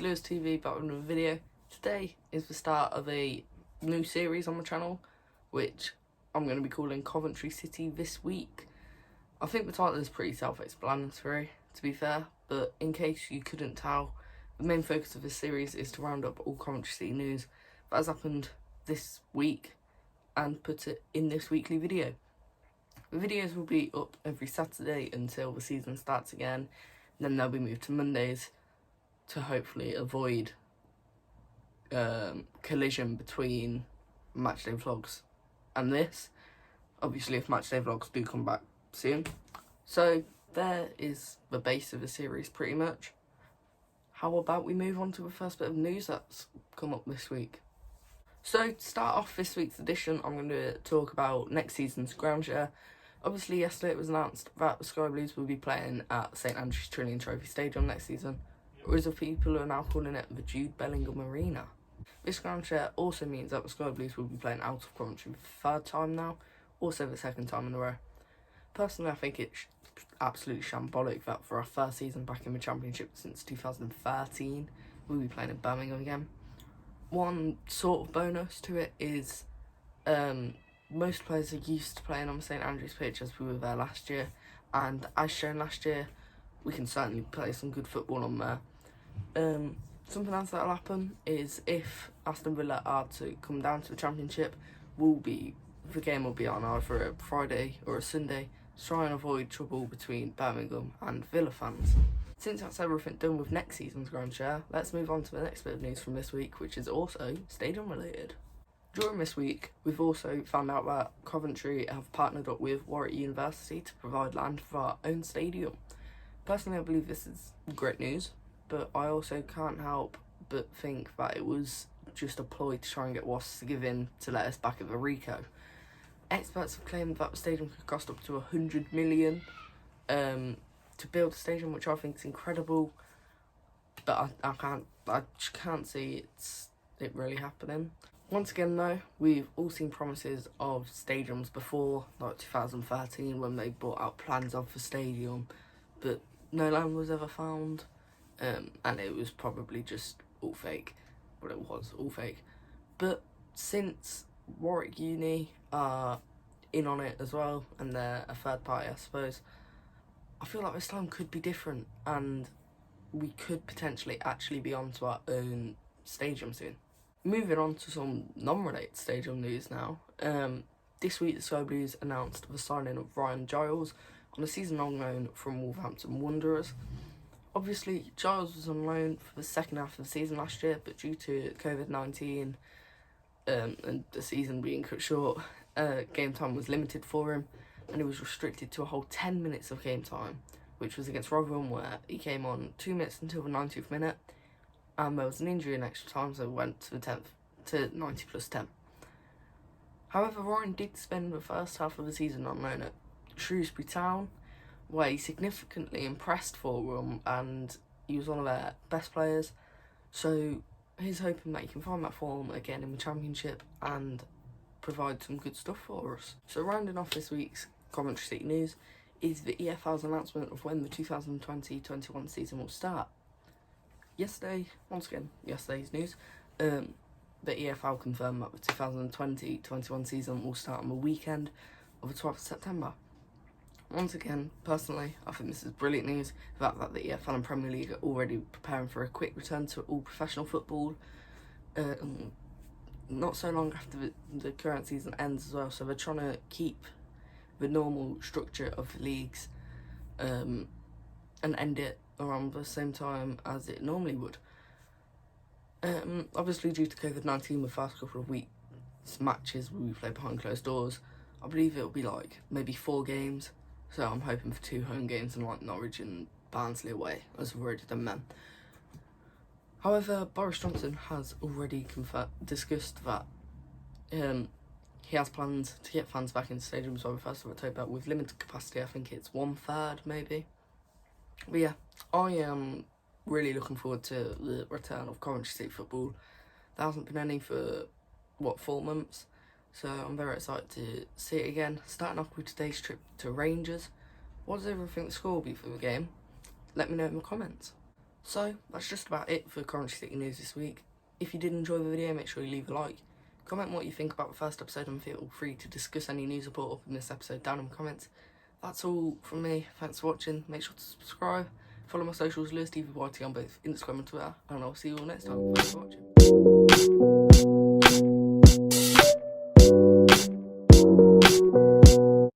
LewisTV back with another video. Today is the start of a new series on my channel, which I'm going to be calling Coventry City this week. I think the title is pretty self-explanatory, to be fair, but in case you couldn't tell, the main focus of this series is to round up all Coventry City news that has happened this week and put it in this weekly video. The videos will be up every Saturday until the season starts again, then they'll be moved to Mondays to hopefully avoid collision between matchday vlogs and this. Obviously, if matchday vlogs do come back soon. So there is the base of the series pretty much. How about we move on to the first bit of news that's come up this week? So to start off this week's edition, I'm going to talk about next season's ground share. Obviously, yesterday it was announced that the Sky Blues will be playing at St Andrew's Trillium Trophy Stadium next season, whereas the people are now calling it the Jude Bellingham Arena. This ground share also means that the Sky Blues will be playing out of Coventry for the third time now, also the second time in a row. Personally, I think it's absolutely shambolic that for our first season back in the Championship since 2013, we'll be playing in Birmingham again. One sort of bonus to it is most players are used to playing on the St Andrews pitch as we were there last year, and as shown last year, we can certainly play some good football on there. Something else that'll happen is if Aston Villa are to come down to the Championship, the game will be on either a Friday or a Sunday to try and avoid trouble between Birmingham and Villa fans. Since that's everything done with next season's ground share, let's move on to the next bit of news from this week, which is also stadium related. During this week, we've also found out that Coventry have partnered up with Warwick University to provide land for our own stadium. Personally, I believe this is great news, but I also can't help but think that it was just a ploy to try and get Wasps to give in to let us back at the Rico. Experts have claimed that the stadium could cost up to 100 million to build a stadium, which I think is incredible, but I just can't see it really happening. Once again though, we've all seen promises of stadiums before, like 2013 when they brought out plans of the stadium, but no land was ever found, and it was probably just all fake. Well, it was all fake. But since Warwick Uni are in on it as well, and they're a third party, I suppose, I feel like this time could be different, and we could potentially actually be onto our own stadium soon. Moving on to some non-related stadium news now. This week the Sky Blues announced the signing of Ryan Giles on a season-long loan from Wolverhampton Wanderers. Obviously, Giles was on loan for the second half of the season last year, but due to COVID-19 and the season being cut short, game time was limited for him, and he was restricted to a whole 10 minutes of game time, which was against Rotherham, where he came on 2 minutes until the 90th minute, and there was an injury in extra time, so it went to the 10th to 90 plus 10. However, Ryan did spend the first half of the season on loan at Shrewsbury Town, where he significantly impressed for them, and he was one of their best players. So he's hoping that he can find that form again in the Championship and provide some good stuff for us. So rounding off this week's Coventry City news is the EFL's announcement of when the 2020-21 season will start. Yesterday's news, the EFL confirmed that the 2020-21 season will start on the weekend of the 12th of September. Once again, personally, I think this is brilliant news, the fact that the EFL and Premier League are already preparing for a quick return to all professional football, not so long after the current season ends as well, so they're trying to keep the normal structure of the leagues and end it around the same time as it normally would. Obviously, due to COVID-19, the first couple of weeks matches will be played behind closed doors. I believe it'll be like maybe 4 games, so I'm hoping for 2 home games and like Norwich and Barnsley away, as we've already done them. However, Boris Johnson has already discussed that he has plans to get fans back in stadiums by the 1st of October with limited capacity. I think it's 1/3 maybe. But yeah, I am really looking forward to the return of Coventry City football. There hasn't been any for, 4 months? So I'm very excited to see it again. Starting off with today's trip to Rangers. What does everyone think the score will be for the game? Let me know in the comments. So that's just about it for Coventry City news this week. If you did enjoy the video, make sure you leave a like. Comment what you think about the first episode and feel free to discuss any news I brought up in this episode down in the comments. That's all from me. Thanks for watching. Make sure to subscribe. Follow my socials, LewisTV on both Instagram and Twitter. And I'll see you all next time. Thanks for watching.